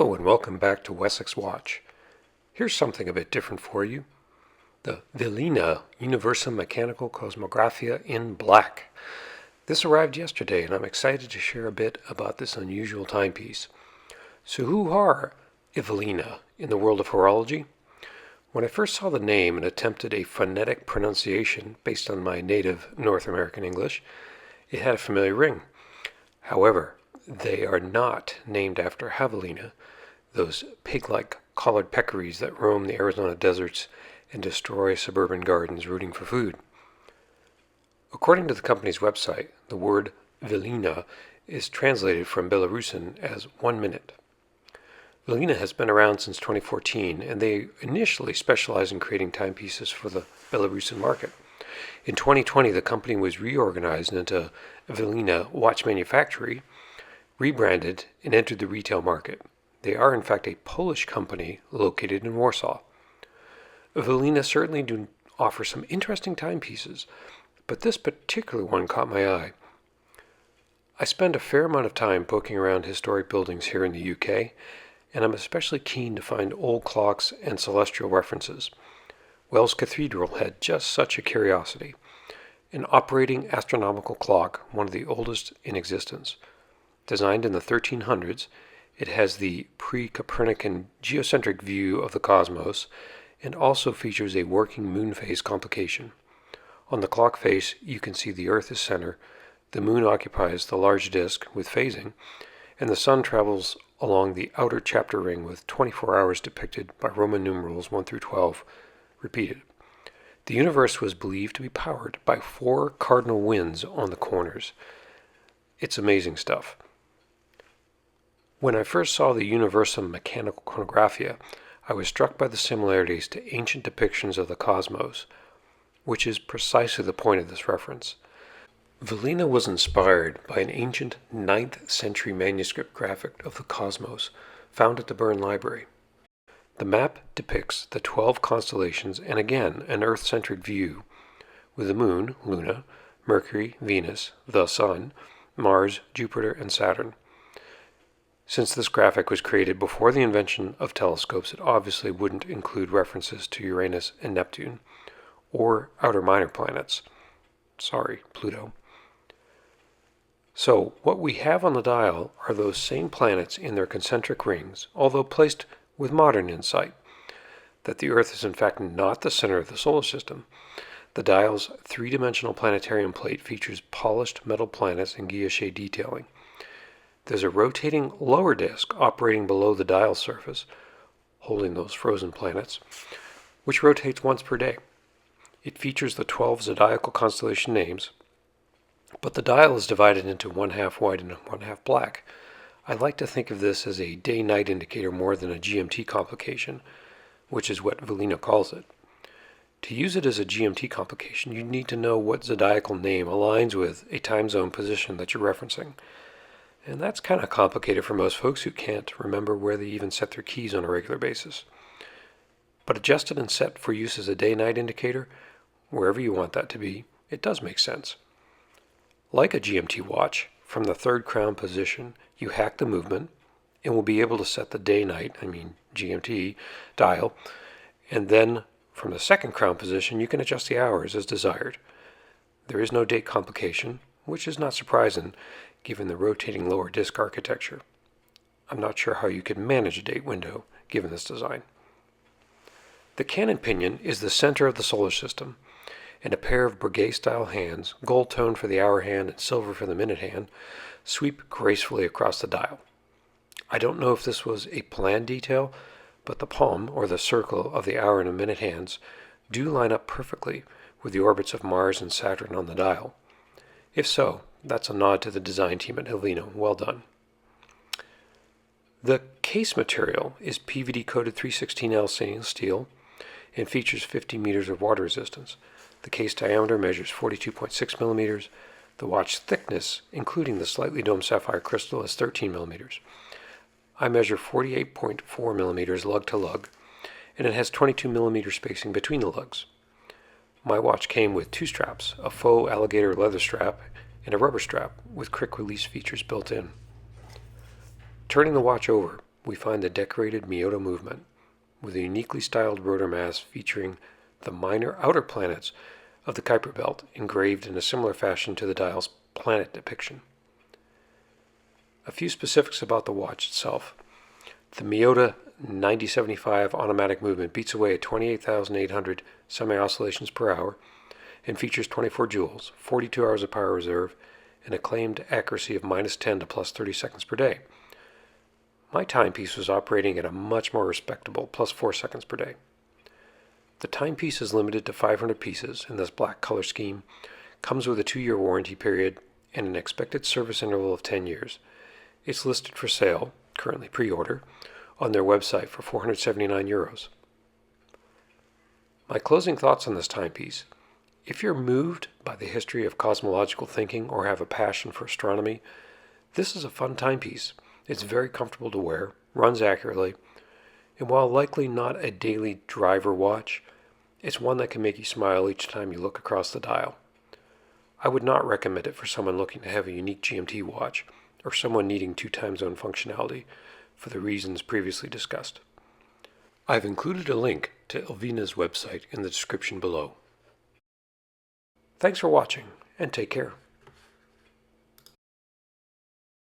Hello and welcome back to Wessex Watch. Here's something a bit different for you. The Hvilina Universum Mechanical Cosmographia in black. This arrived yesterday and I'm excited to share a bit about this unusual timepiece. So who are Hvilina in the world of horology? When I first saw the name and attempted a phonetic pronunciation based on my native North American English, it had a familiar ring. However, they are not named after javelina, those pig-like collared peccaries that roam the Arizona deserts and destroy suburban gardens rooting for food. According to the company's website, the word Hvilina is translated from Belarusian as 1 minute. Hvilina has been around since 2014, and they initially specialized in creating timepieces for the Belarusian market. In 2020, the company was reorganized into Hvilina Watch Manufactory, rebranded, and entered the retail market. They are, in fact, a Polish company located in Warsaw. Hvilina certainly do offer some interesting timepieces, but this particular one caught my eye. I spend a fair amount of time poking around historic buildings here in the UK, and I'm especially keen to find old clocks and celestial references. Wells Cathedral had just such a curiosity. An operating astronomical clock, one of the oldest in existence. Designed in the 1300s, it has the pre-Copernican geocentric view of the cosmos and also features a working moon phase complication. On the clock face, you can see the Earth is center, the moon occupies the large disk with phasing, and the sun travels along the outer chapter ring with 24 hours depicted by Roman numerals 1 through 12 repeated. The universe was believed to be powered by 4 cardinal winds on the corners. It's amazing stuff. When I first saw the Universum Mechanical Cosmographia, I was struck by the similarities to ancient depictions of the cosmos, which is precisely the point of this reference. Hvilina was inspired by an ancient 9th century manuscript graphic of the cosmos found at the Bern Library. The map depicts the 12 constellations and again an Earth-centric view, with the Moon, Luna, Mercury, Venus, the Sun, Mars, Jupiter, and Saturn. Since this graphic was created before the invention of telescopes, it obviously wouldn't include references to Uranus and Neptune, or outer minor planets. Sorry, Pluto. So, what we have on the dial are those same planets in their concentric rings, although placed with modern insight, that the Earth is in fact not the center of the solar system. The dial's three-dimensional planetarium plate features polished metal planets and guilloche detailing. There's a rotating lower disk operating below the dial surface, holding those frozen planets, which rotates once per day. It features the 12 zodiacal constellation names, but the dial is divided into 1/2 white and 1/2 black. I like to think of this as a day-night indicator more than a GMT complication, which is what Hvilina calls it. To use it as a GMT complication, you need to know what zodiacal name aligns with a time zone position that you're referencing. And that's kind of complicated for most folks who can't remember where they even set their keys on a regular basis. But adjusted and set for use as a day-night indicator, wherever you want that to be, it does make sense. Like a GMT watch, from the 3rd crown position, you hack the movement and will be able to set the day-night, GMT, dial, and then from the 2nd crown position, you can adjust the hours as desired. There is no date complication, which is not surprising given the rotating lower disk architecture. I'm not sure how you could manage a date window given this design. The cannon pinion is the center of the solar system, and a pair of Breguet-style hands, gold-toned for the hour hand and silver for the minute hand, sweep gracefully across the dial. I don't know if this was a planned detail, but the palm, or the circle, of the hour and minute hands do line up perfectly with the orbits of Mars and Saturn on the dial. If so, that's a nod to the design team at Hvilina. Well done. The case material is PVD-coated 316L stainless steel and features 50 meters of water resistance. The case diameter measures 42.6 millimeters. The watch thickness, including the slightly domed sapphire crystal, is 13 millimeters. I measure 48.4 millimeters lug to lug, and it has 22 millimeter spacing between the lugs. My watch came with 2 straps, a faux alligator leather strap and a rubber strap with quick release features built in. Turning the watch over, we find the decorated Miyota movement, with a uniquely styled rotor mass featuring the minor outer planets of the Kuiper belt engraved in a similar fashion to the dial's planet depiction. A few specifics about the watch itself. The Miyota 9075 automatic movement beats away at 28,800 semi-oscillations per hour and features 24 joules, 42 hours of power reserve, and a claimed accuracy of -10 to +30 seconds per day. My timepiece was operating at a much more respectable +4 seconds per day. The timepiece is limited to 500 pieces in this black color scheme, comes with a 2-year warranty period, and an expected service interval of 10 years. It's listed for sale, currently pre-order, on their website for €479. My closing thoughts on this timepiece. If you're moved by the history of cosmological thinking or have a passion for astronomy, this is a fun timepiece. It's very comfortable to wear, runs accurately, and while likely not a daily driver watch, it's one that can make you smile each time you look across the dial. I would not recommend it for someone looking to have a unique GMT watch or someone needing 2 time zone functionality for the reasons previously discussed. I've included a link to Hvilina's website in the description below. Thanks for watching, and take care.